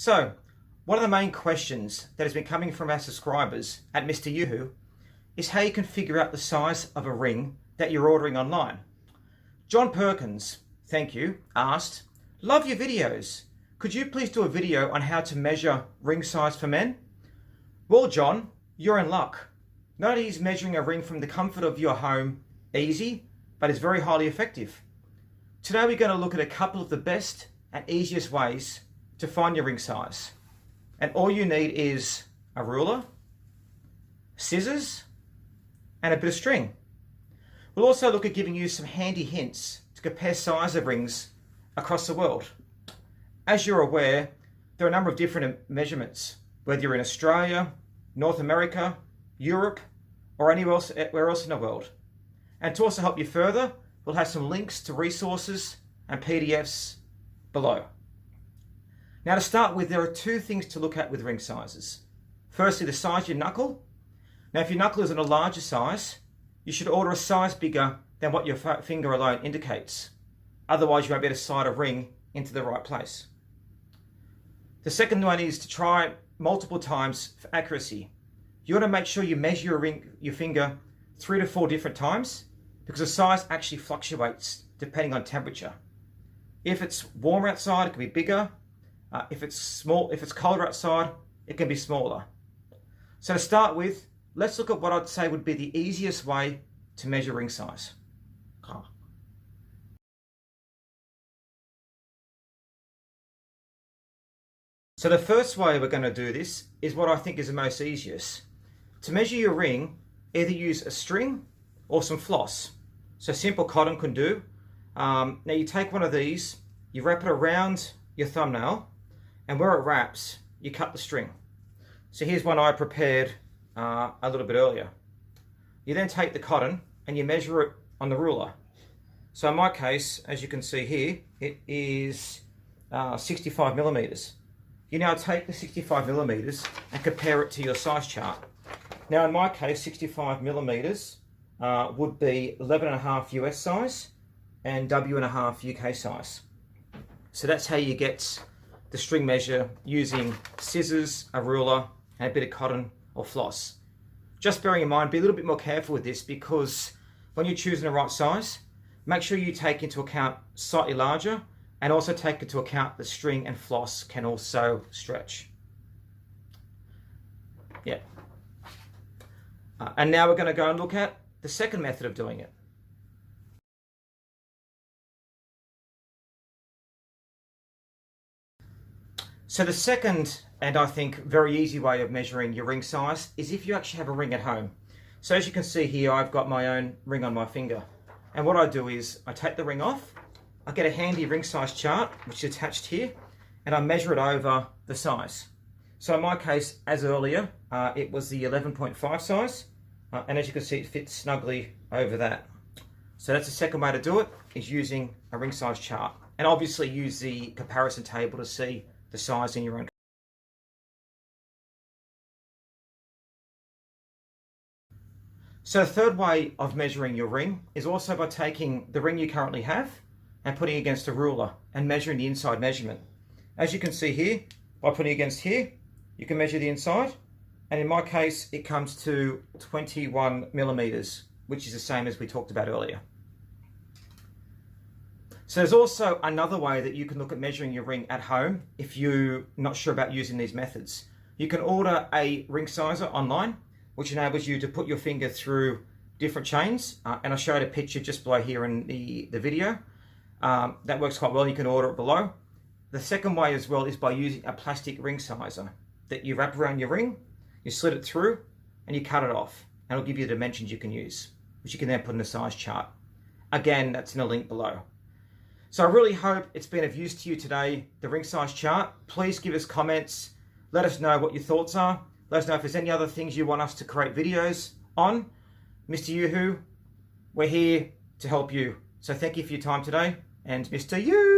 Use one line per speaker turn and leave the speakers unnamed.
So, one of the main questions that has been coming from our subscribers at Mr. Yoo-Hoo is how you can figure out the size of a ring that you're ordering online. John Perkins, thank you, asked, "Love your videos. Could you please do a video on how to measure ring size for men?" Well, John, you're in luck. Not only is measuring a ring from the comfort of your home easy, but it's very highly effective. Today we're going to look at a couple of the best and easiest ways to find your ring size. And all you need is a ruler, scissors, and a bit of string. We'll also look at giving you some handy hints to compare size of rings across the world. As you're aware, there are a number of different measurements, whether you're in Australia, North America, Europe, or anywhere else in the world. And to also help you further, we'll have some links to resources and PDFs below. Now to start with, there are two things to look at with ring sizes. Firstly, the size of your knuckle. Now if your knuckle is in a larger size, you should order a size bigger than what your finger alone indicates. Otherwise you won't be able to slide a ring into the right place. The second one is to try multiple times for accuracy. You want to make sure you measure your finger 3 to 4 different times, because the size actually fluctuates depending on temperature. If it's warmer outside, it can be bigger. If it's colder outside, it can be smaller. So to start with, let's look at what I'd say would be the easiest way to measure ring size. So the first way we're going to do this is what I think is the most easiest. To measure your ring, either use a string or some floss. So simple cotton can do. Now you take one of these, you wrap it around your thumbnail, and where it wraps, you cut the string. So here's one I prepared a little bit earlier. You then take the cotton and you measure it on the ruler. So in my case, as you can see here, it is 65 millimeters. You now take the 65 millimeters and compare it to your size chart. Now in my case, 65 millimeters would be 11.5 US size and W.5 UK size. So that's how you get the string measure using scissors, a ruler, and a bit of cotton or floss. Just bearing in mind, be a little bit more careful with this, because when you're choosing the right size, make sure you take into account slightly larger, and also take into account the string and floss can also stretch. Yeah. And now we're going to go and look at the second method of doing it. So the second, and I think very easy way of measuring your ring size, is if you actually have a ring at home. So as you can see here, I've got my own ring on my finger. And what I do is I take the ring off, I get a handy ring size chart, which is attached here, and I measure it over the size. So in my case, as earlier, it was the 11.5 size, and as you can see, it fits snugly over that. So that's the second way to do it, is using a ring size chart. And obviously use the comparison table to see the size in your own. So the third way of measuring your ring is also by taking the ring you currently have and putting it against a ruler and measuring the inside measurement. As you can see here, by putting it against here, you can measure the inside, and in my case it comes to 21 millimeters, which is the same as we talked about earlier. So there's also another way that you can look at measuring your ring at home if you're not sure about using these methods. You can order a ring sizer online, which enables you to put your finger through different chains, and I showed a picture just below here in the video. That works quite well. You can order it below. The second way as well is by using a plastic ring sizer that you wrap around your ring, you slit it through, and you cut it off, and it'll give you the dimensions you can use, which you can then put in a size chart. Again, that's in a link below. So I really hope it's been of use to you today, the ring size chart. Please give us comments. Let us know what your thoughts are. Let us know if there's any other things you want us to create videos on. Mr. Yoo-Hoo, we're here to help you. So thank you for your time today, and Mr. Yoo.